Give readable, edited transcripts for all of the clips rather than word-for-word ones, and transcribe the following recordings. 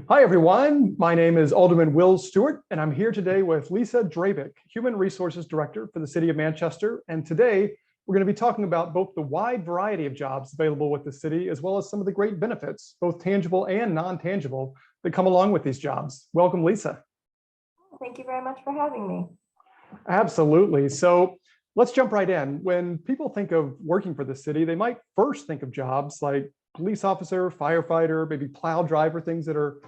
Hi, everyone. My name is Alderman Will Stewart, and I'm here today with Lisa Drabik, Human Resources Director for the City of Manchester. And today, we're going to be talking about both the wide variety of jobs available with the city, as well as some of the great benefits, both tangible and non-tangible, that come along with these jobs. Welcome, Lisa. Thank you very much for having me. Absolutely. So let's jump right in. When people think of working for the city, they might first think of jobs like police officer, firefighter, maybe plow driver, things that are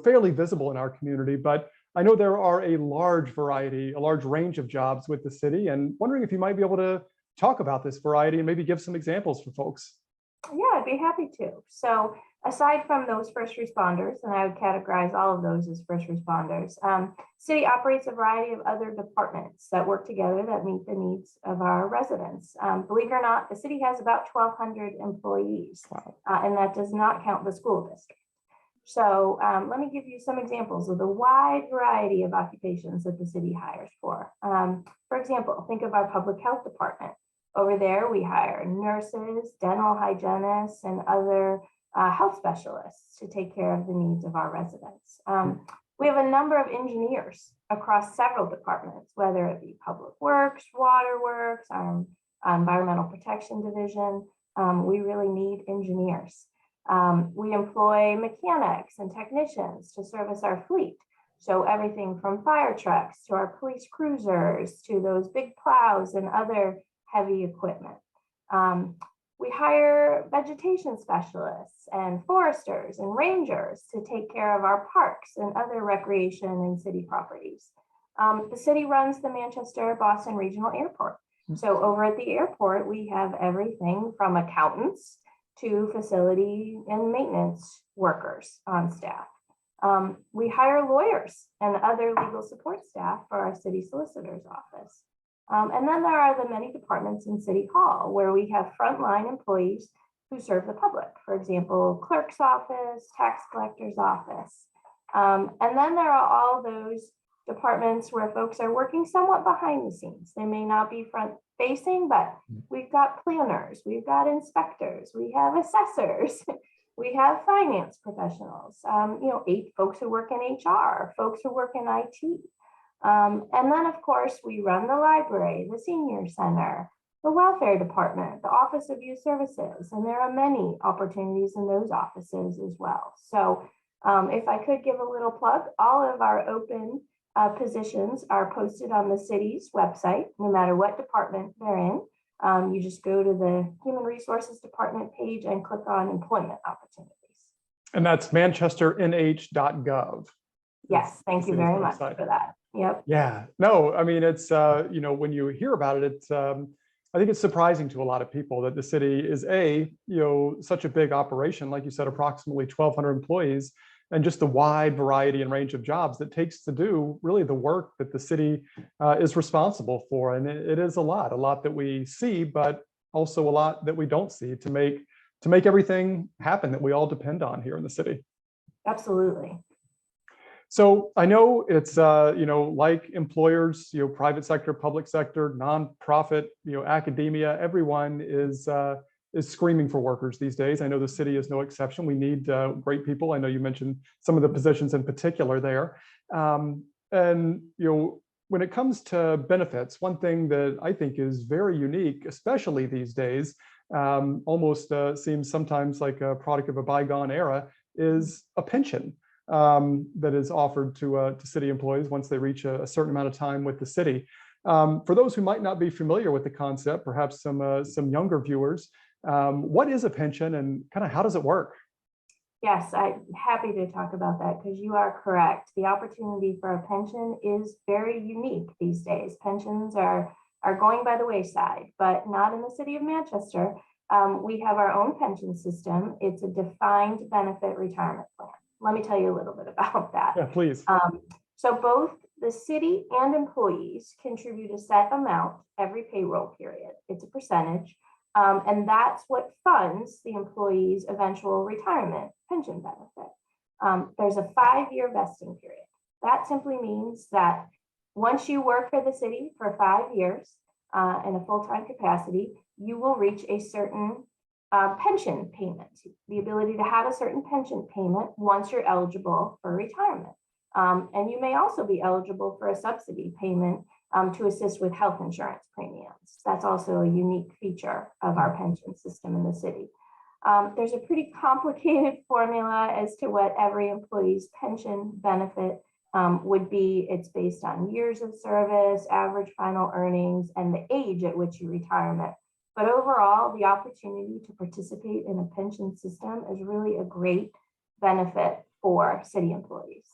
fairly visible in our community. But I know there are a large variety, a large range of jobs with the city, and wondering if you might be able to talk about this variety and maybe give some examples for folks. Yeah, I'd be happy to. So aside from those first responders, and I would categorize all of those as first responders, city operates a variety of other departments that work together that meet the needs of our residents. Believe it or not, the city has about 1,200 employees, Wow. And that does not count the school district. So let me give you some examples of the wide variety of occupations that the city hires for. For example, think of our public health department. Over there, we hire nurses, dental hygienists, and other health specialists to take care of the needs of our residents. We have a number of engineers across several departments, whether it be public works, water works, our environmental protection division. We really need engineers. We employ mechanics and technicians to service our fleet. So everything from fire trucks to our police cruisers to those big plows and other heavy equipment. We hire vegetation specialists and foresters and rangers to take care of our parks and other recreation and city properties. The city runs the Manchester-Boston Regional Airport. So over at the airport, we have everything from accountants to facility and maintenance workers on staff. We hire lawyers and other legal support staff for our city solicitor's office. And then there are the many departments in City Hall where we have frontline employees who serve the public. For example, clerk's office, tax collector's office. And then there are all those departments where folks are working somewhat behind the scenes. They may not be front facing, but we've got planners, we've got inspectors, we have assessors, we have finance professionals, folks who work in HR, folks who work in IT. And then, of course, we run the library, the senior center, the welfare department, the Office of Youth Services, and there are many opportunities in those offices as well. So if I could give a little plug, all of our open positions are posted on the city's website, no matter what department they're in. You just go to the Human Resources Department page and click on employment opportunities. And that's manchesternh.gov. Yes, thank you very much for that. Yep. Yeah, no, I mean, it's, when you hear about it, it's, I think it's surprising to a lot of people that the city is such a big operation, like you said, approximately 1,200 employees, and just the wide variety and range of jobs that takes to do really the work that the city is responsible for. And it is a lot that we see, but also a lot that we don't see to make everything happen that we all depend on here in the city. Absolutely. So I know it's, like employers, private sector, public sector, nonprofit, academia, everyone is screaming for workers these days. I know the city is no exception. We need great people. I know you mentioned some of the positions in particular there. And when it comes to benefits, one thing that I think is very unique, especially these days, almost seems sometimes like a product of a bygone era, is a pension. That is offered to city employees once they reach a certain amount of time with the city. For those who might not be familiar with the concept, perhaps some younger viewers, what is a pension and kind of how does it work? Yes, I'm happy to talk about that because you are correct. The opportunity for a pension is very unique these days. Pensions are going by the wayside, but not in the city of Manchester. We have our own pension system. It's a defined benefit retirement plan. Let me tell you a little bit about that. Yeah, please. So both the city and employees contribute a set amount every payroll period. It's a percentage, and that's what funds the employee's eventual retirement pension benefit. There's a 5-year vesting period. That simply means that once you work for the city for 5 years in a full-time capacity, you will reach a certain Pension payment, the ability to have a certain pension payment once you're eligible for retirement. And you may also be eligible for a subsidy payment to assist with health insurance premiums. That's also a unique feature of our pension system in the city. There's a pretty complicated formula as to what every employee's pension benefit would be. It's based on years of service, average final earnings, and the age at which you retirement. But overall, the opportunity to participate in a pension system is really a great benefit for city employees.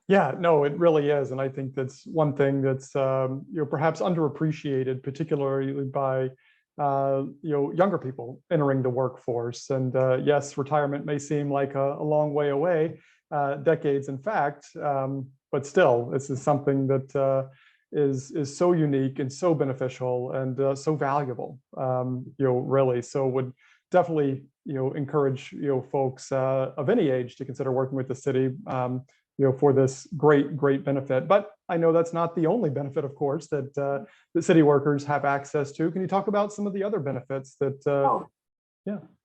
Yeah, no, it really is. And I think that's one thing that's perhaps underappreciated, particularly by younger people entering the workforce. And yes, retirement may seem like a long way away, decades in fact, but still, this is something that is so unique and so beneficial and so valuable, really. So would definitely encourage folks of any age to consider working with the city for this great benefit. But I know that's not the only benefit, of course, that the city workers have access to. Can you talk about some of the other benefits that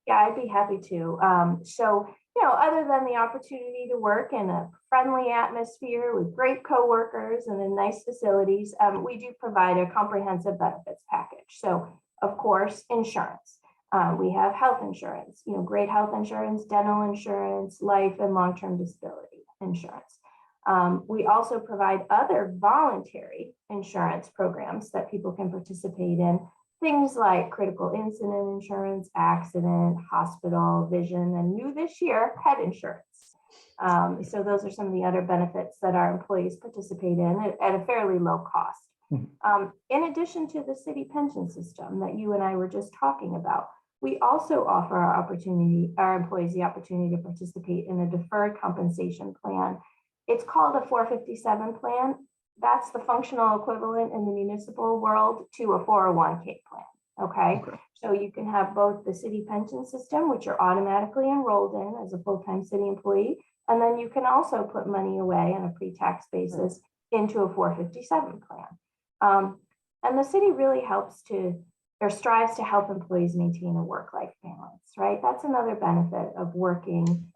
yeah, I'd be happy to. So other than the opportunity to work in a friendly atmosphere with great coworkers and in nice facilities, we do provide a comprehensive benefits package. So of course, insurance. We have health insurance, great health insurance, dental insurance, life and long-term disability insurance. We also provide other voluntary insurance programs that people can participate in. Things like critical incident insurance, accident, hospital, vision, and new this year, pet insurance. So those are some of the other benefits that our employees participate in at a fairly low cost. In addition to the city pension system that you and I were just talking about, we also offer our employees the opportunity to participate in a deferred compensation plan. It's called a 457 plan. That's the functional equivalent in the municipal world to a 401k plan. Okay. So you can have both the city pension system, which you're automatically enrolled in as a full-time city employee, and then you can also put money away on a pre-tax basis into a 457 plan. And the city really strives to help employees maintain a work-life balance, right? That's another benefit of working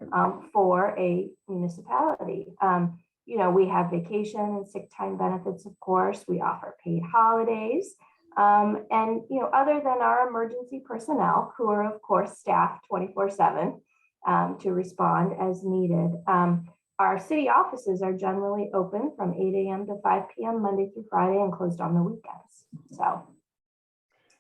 for a municipality. We have vacation and sick time benefits, of course. We offer paid holidays. And other than our emergency personnel, who are, of course, staffed 24/7 to respond as needed, our city offices are generally open from 8 a.m. to 5 p.m. Monday through Friday and closed on the weekends. So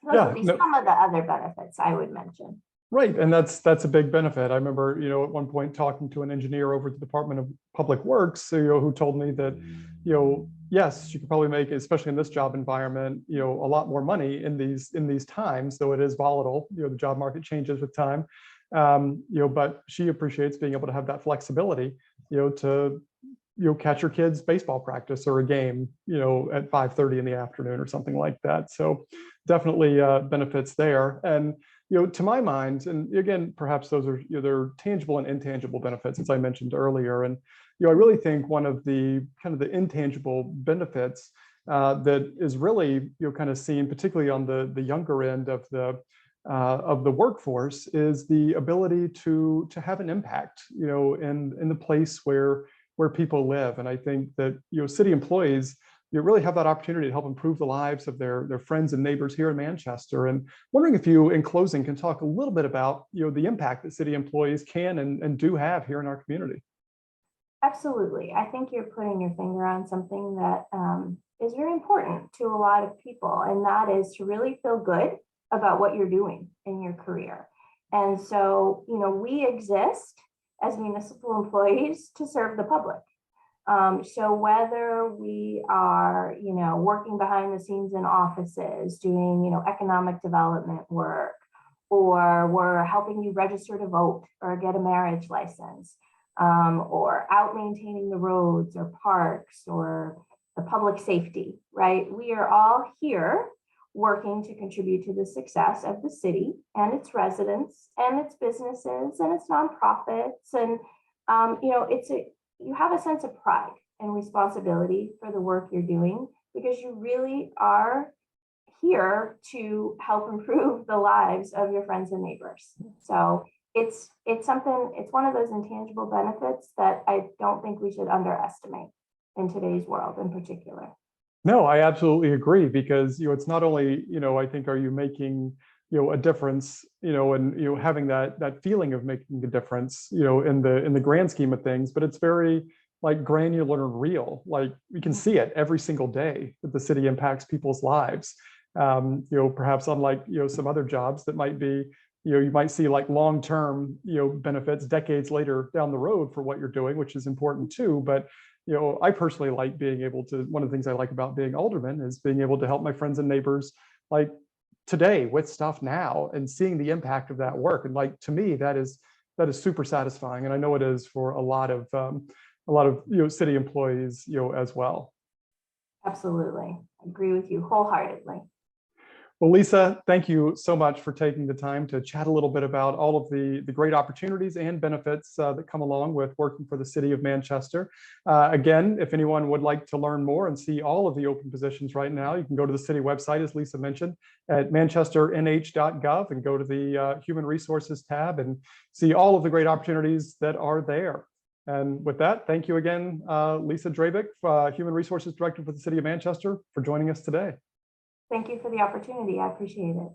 those would be some of the other benefits I would mention. Right, and that's a big benefit. I remember, at one point talking to an engineer over at the Department of Public Works, who told me that, yes, you could probably make, especially in this job environment, a lot more money in these times, though it is volatile. The job market changes with time. But she appreciates being able to have that flexibility, to catch your kids' baseball practice or a game, at 5:30 in the afternoon or something like that. So definitely benefits there. And to my mind, and again, perhaps those are they're tangible and intangible benefits, as I mentioned earlier. And I really think one of the kind of the intangible benefits that is really kind of seen, particularly on the younger end of the workforce, is the ability to have an impact, in the place where people live. And I think that city employees really have that opportunity to help improve the lives of their friends and neighbors here in Manchester. And wondering if you, in closing, can talk a little bit about the impact that city employees can and do have here in our community. Absolutely. I think you're putting your finger on something that is very important to a lot of people, and that is to really feel good about what you're doing in your career. And so, we exist as municipal employees to serve the public. So whether we are, working behind the scenes in offices, doing, economic development work, or we're helping you register to vote or get a marriage license, or out maintaining the roads or parks or the public safety, right? We are all here working to contribute to the success of the city and its residents and its businesses and its nonprofits. And, you have a sense of pride and responsibility for the work you're doing, because you really are here to help improve the lives of your friends and neighbors. So it's something, it's one of those intangible benefits that I don't think we should underestimate in today's world in particular. No, I absolutely agree, because it's not only, I think, are you making a difference, and having that feeling of making a difference, in the grand scheme of things, but it's very like granular and real. Like we can see it every single day that the city impacts people's lives. Perhaps unlike some other jobs that might be, you might see like long-term benefits decades later down the road for what you're doing, which is important too. But I personally like being able to, one of the things I like about being alderman is being able to help my friends and neighbors like today with stuff now and seeing the impact of that work. And like, to me, that is super satisfying. And I know it is for a lot of city employees, as well. Absolutely. I agree with you wholeheartedly. Well, Lisa, thank you so much for taking the time to chat a little bit about all of the great opportunities and benefits that come along with working for the city of Manchester. Again, if anyone would like to learn more and see all of the open positions right now, you can go to the city website, as Lisa mentioned, at manchesternh.gov, and go to the Human Resources tab and see all of the great opportunities that are there. And with that, thank you again, Lisa Drabik, Human Resources Director for the city of Manchester, for joining us today. Thank you for the opportunity. I appreciate it.